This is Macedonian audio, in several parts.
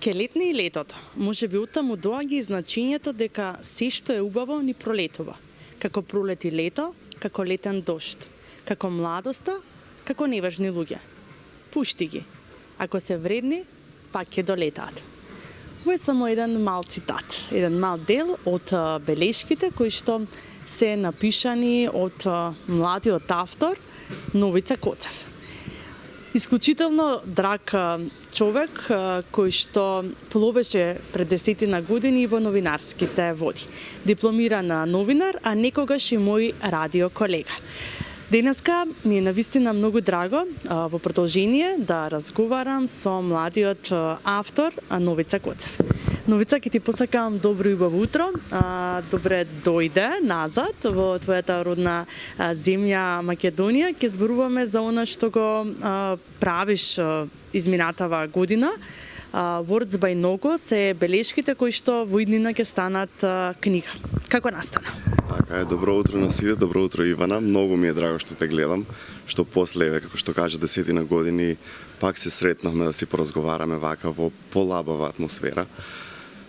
Ке летне и летото, може би оттаму доаѓа и значењето дека се што е убаво ни пролетува. Како пролети лето, како летен дожд, како младоста, како неважни луѓе. Пушти ги. Ако се вредни, пак ќе долетаат. Ова е само еден мал цитат, еден мал дел од белешките кои што се напишани од младиот автор Новица Коцев. Исклучително драг човек кој што пловеше пред 10 години во новинарските води. Дипломиран новинар, а некогаш и мој радио колега. Денеска ми е навистина многу драго во продолжение да разговарам со младиот автор Новица Коцев. Новица, ќе ти посакам добро и убаво утро. Добре дојде назад во твојата родна земја Македонија. Ќе зборуваме за она што го правиш изминатава година. Words by Nogo се белешките кои што во иднина ќе станат книга. Како настана? Така е, добро утро на сите, добро утро Ивана. Многу ми е драго што те гледам, што после, како што кажа, 10 години пак се сретнавме да си поразговараме вака во полабава атмосфера.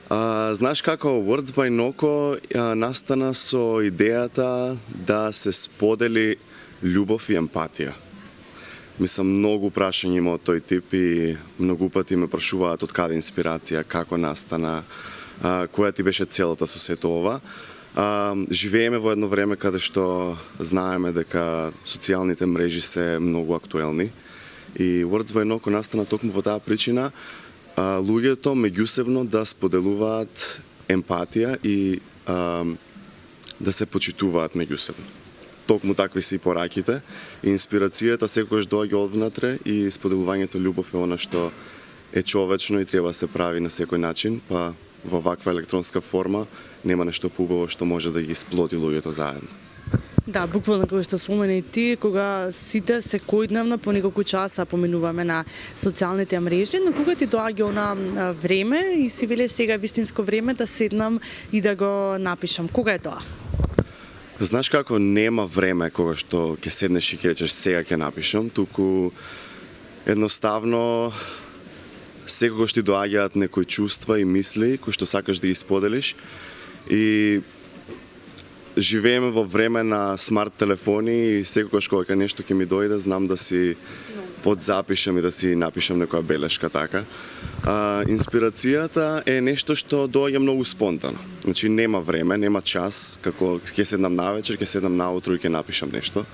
Знаеш како, Words by Nogo настана со идејата да се сподели љубов и емпатија. Мислам, многу прашања има од тој тип и многу пати ме прашуваат од каде инспирација, како настана, која ти беше целата со сето ова. Живееме во едно време каде што знаеме дека социјалните мрежи се многу актуелни и Words by Nogo настана токму во таа причина луѓето меѓусебно да споделуваат емпатија и да се почитуваат меѓусебно. Токму такви се и пораките. Инспирацијата секогаш доаѓа одвнатре и споделувањето љубов е она што е човечно и треба да се прави на секој начин, па во ваква електронска форма нема нешто поубаво што може да ги сплоти луѓето заедно. Да, буквално како што спомена и ти, кога сите секојдневно по неколку часа поминуваме на социјалните мрежи, но кога ти доаѓа она време и си веле сега вистинско време да седнам и да го напишам, кога е тоа? Знаеш како, нема време кога што ќе седнеш и ќе речеш сега ќе напишам, туку едноставно секогаш ти доаѓаат некои чувства и мисли кои што сакаш да ги споделиш и живееме во време на смарт телефони и секогаш кога нешто ќе ми дојде, знам да си подзапишам и да си напишам некоја белешка така. Инспирацијата е нешто што доаѓа многу спонтано. Значи нема време, нема час, како ќе седнам навечер, ќе седнам наутро и ќе напишам нешто.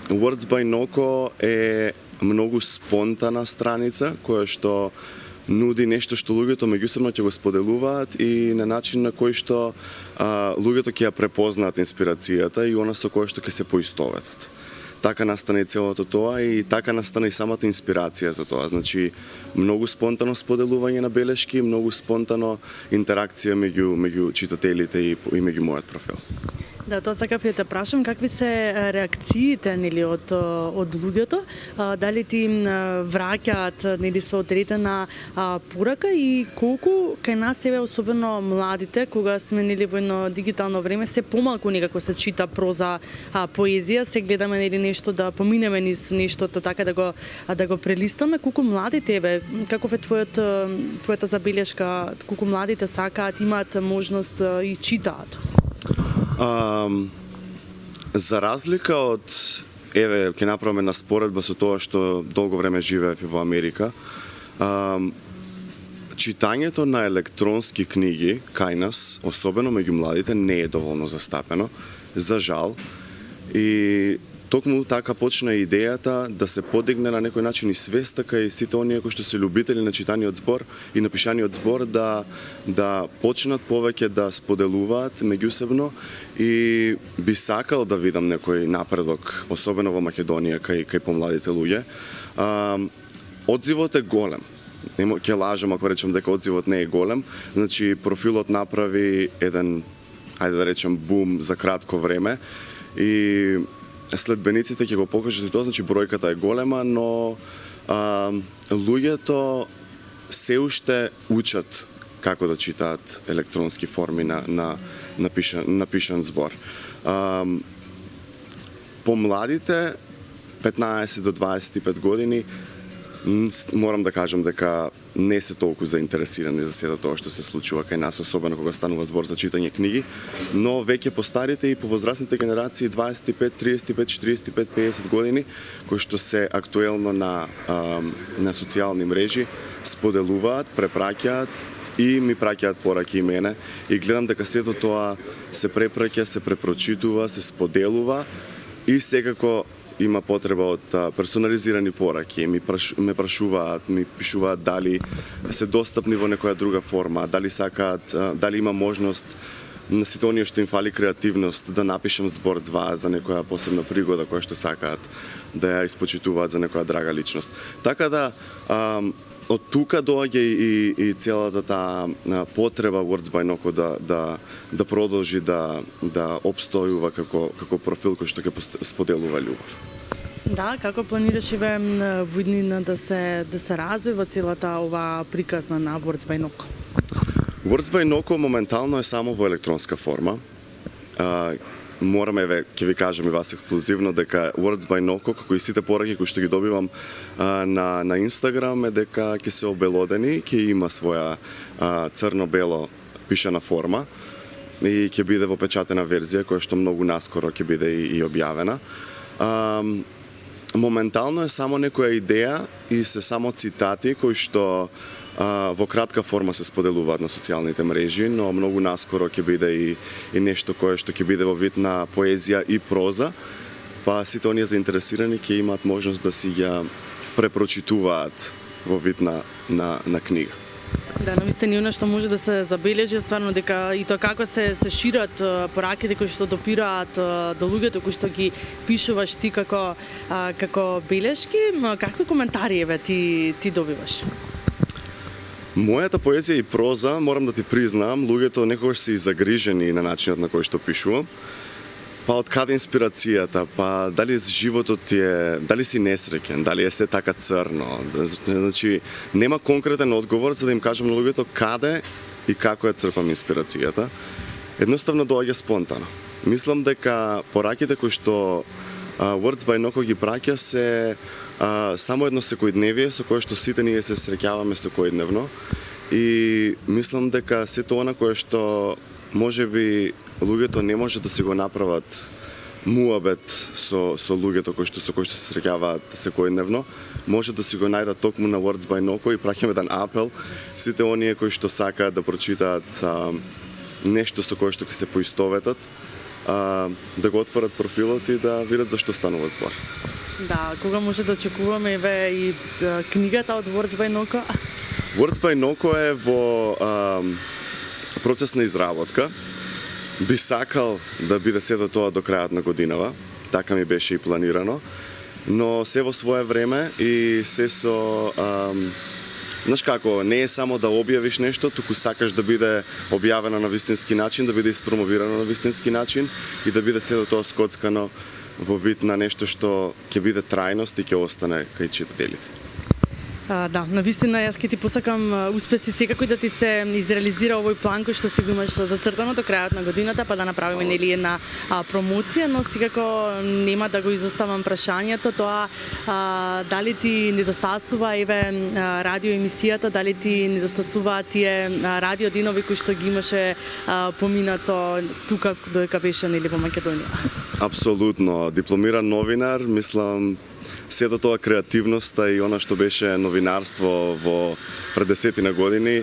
Words by Nogo е многу спонтана страница која што нуди нешто што луѓето меѓусебно ќе го споделуваат и на начин на кој што луѓето ќе ја препознаат инспирацијата и она со кое што ќе се поистоветат. Така настана и целото тоа и така настана и самата инспирација за тоа. Значи, многу спонтано споделување на белешки, многу спонтано интеракција меѓу читателите и меѓу мојот профил. Да, тоа сакав да те прашам, какви се реакциите нели од луѓето, дали ти враќаат нели со одредена порака и колку кај нас себе особено младите, кога сме нели во едно дигитално време, се помалку некако се чита проза, поезија, се гледаме нели нешто да поминеме низ нештото така да го прелистаме, колку младите еве, каков е твојата забелешка, колку младите сакаат, имаат можност и читаат? За разлика од, еве, ќе направиме една споредба со тоа што долго време живеев и во Америка, читањето на електронски книги кај нас, особено меѓу младите, не е доволно застапено, за жал. И токму така почна идејата да се подигне на некој начин и свеста кај сите оние кои што се љубители на читаниот збор и на пишаниот збор да почнат повеќе да споделуваат меѓусебно и би сакал да видам некој напредок, особено во Македонија кај помладите луѓе. Одзивот е голем. Ќе лажам ако речем дека одзивот не е голем. Значи профилот направи еден, ајде да речем, бум за кратко време и следбениците ќе го покажат и тоа, значи бројката е голема, но луѓето се уште учат како да читаат електронски форми на напишан збор. Помладите 15 до 25 години морам да кажам дека не се толку заинтересирани за сето тоа што се случува кај нас, особено кога станува збор за читање книги, но веќе по старите и по возрастните генерации 25, 35, 45, 50 години кои што се актуелно на социјални мрежи споделуваат, препраќаат и ми праќаат пораки и мене и гледам дека сето тоа се препраќа, се препрочитува, се споделува и секако има потреба од персонализирани пораки, ме прашуваат, ми пишуваат дали се достапни во некоја друга форма, дали сакаат, дали има можност на сите оние што им фали креативност да напишам збор 2 за некоја посебна пригода која што сакаат да ја испочитуваат за некоја драга личност. Така да од тука доаѓа и целата таа потреба Words by Noko да продолжи да опстојува како профил кој што ќе споделува љубов. Да, како планираш во иднина да се развива целата ова приказна на Words by Noko? Words by Noko моментално е само во електронска форма. Мораме, ќе ви кажам и вас ексклузивно, дека Words by Noko, како и сите пораки кои што ги добивам на Инстаграм, е дека ќе се обелодени, ќе има своја црно-бело пишана форма и ќе биде во печатена верзија, која што многу наскоро ќе биде и објавена. Моментално е само некоја идеја и се само цитати кои што во кратка форма се споделуваат на социјалните мрежи, но многу наскоро ќе биде и нешто кое што ќе биде во вид на поезија и проза, па сите оние заинтересирани ќе имаат можност да си ја препрочитуваат во вид на книга. Да, навистина она што може да се забележи стварно дека и тоа како се шират пораките кои што допираат до луѓето кои што ги пишуваш ти како белешки, какви коментари ти добиваш? Мојата поезија и проза, морам да ти признам, луѓето некогаш се и загрижени на начинот на кој што пишувам. Па од каде инспирацијата, па дали животот ти е, дали си несреќен, дали е се така црно. Значи, нема конкретен одговор за да им кажам на луѓето каде и како ја црпам инспирацијата. Едноставно доаѓа спонтано. Мислам дека пораките кои што Words by Noko ги праќа се само едно секојдневие со кое што сите ние се среќаваме секојдневно и мислам дека сето она кое што можеби луѓето не може да си го направат муабет со луѓето со кои што се среќаваат секојдневно, може да си го најдат токму на Words by Noko и праќаме еден апел сите оние кои што сакаат да прочитаат нешто со кое што ќе се поистоветат, да го отворат профилот и да видат за што станува збор. Да, кога може да очекуваме и книгата од Words by Noko? Words by Noko е во процес на изработка. Би сакал да биде сето тоа до крајот на годинава, така ми беше и планирано, но се во свое време и се со знаеш како, не е само да објавиш нешто, туку сакаш да биде објавено на вистински начин, да биде испромовирано на вистински начин и да биде сето тоа скоцкано во вид на нешто што ќе биде трајност и ќе остане кај читателите. Да, навистина јас ќе ти посакам успеси секако да ти се изреализира овој план кој што си го имаш зацртано до крајот на годината, па да направиме нели една промоција, но секако нема да го изоставам прашањето, тоа дали ти недостасува радио емисијата, дали ти недостасуваат тие радио денови кои што ги имаше поминато тука додека беше нели во Македонија? Апсолутно, дипломиран новинар, мислам сето тоа креативноста и она што беше новинарство во пред 10 години,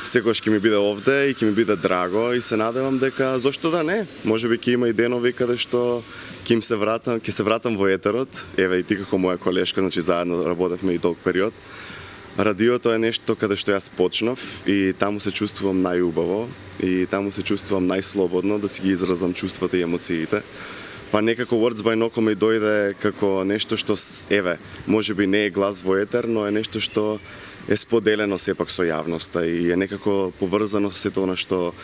секогаш ќе ми биде овде и ќе ми биде драго и се надевам дека зошто да не, можеби ќе има и денови каде што ќе се вратам во етерот, еве и ти како моја колешка, значи заедно работевме и долг период. Радиото е нешто каде што јас почнав и таму се чувствувам најубаво и таму се чувствувам најслободно да си ги изразам чувствата и емоциите. Па некако Words by Noko ми дојде како нешто што, еве, можеби не е глас во етер, но е нешто што е споделено сепак со јавноста и е некако поврзано со сето она што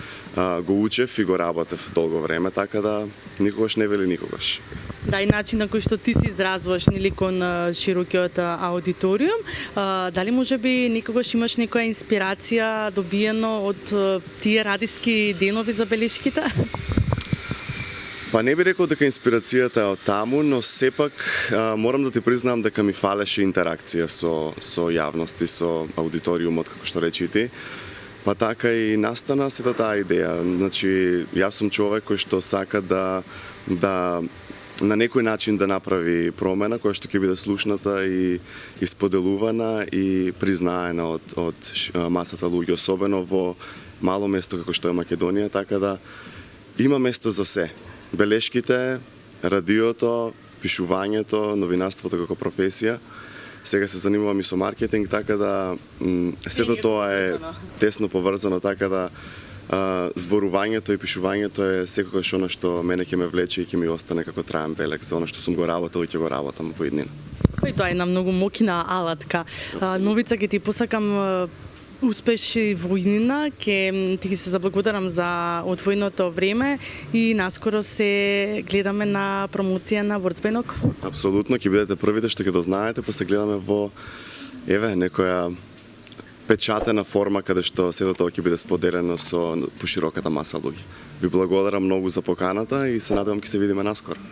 го учев и го работев долго време, така да никогаш не вели никогаш. Да, и начин на кој што ти се изразваш нели кон широкиот аудиториум, дали можеби никогаш имаш некоја инспирација добиено од тие радиски денови за белешките? Па не би рекол дека инспирацијата е од таму, но сепак морам да ти признам дека ми фалеше интеракција со јавност и со аудиториумот, како што речи ти. Па така и настана сета таа идеја. Значи, јас сум човек кој што сака да на некој начин да направи промена која што ќе биде слушната и споделувана и признаена од масата луѓе, особено во мало место како што е Македонија, така да има место за се. Белешките, радиото, пишувањето, новинарството како професија. Сега се занимавам и со маркетинг, така да сето тоа е тесно поврзано, така да зборувањето и пишувањето е секогаш она што мене ќе ме влече и ќе ми остане како траен белег за она што сум го работел и ќе го работам во иднина. И тоа е една многу мокина алатка. Новица, ќе ти посакам успеши во иднина, ќе ти се заблагодарам за одвоеното време и наскоро се гледаме на промоција на Ворцбенок. Апсолутно, ќе бидете првите што ќе дознаете, па се гледаме во некоја печатена форма каде што сето тоа ќе биде споделено со пошироката маса луѓе. Ви благодарам многу за поканата и се надевам ќе се видиме наскоро.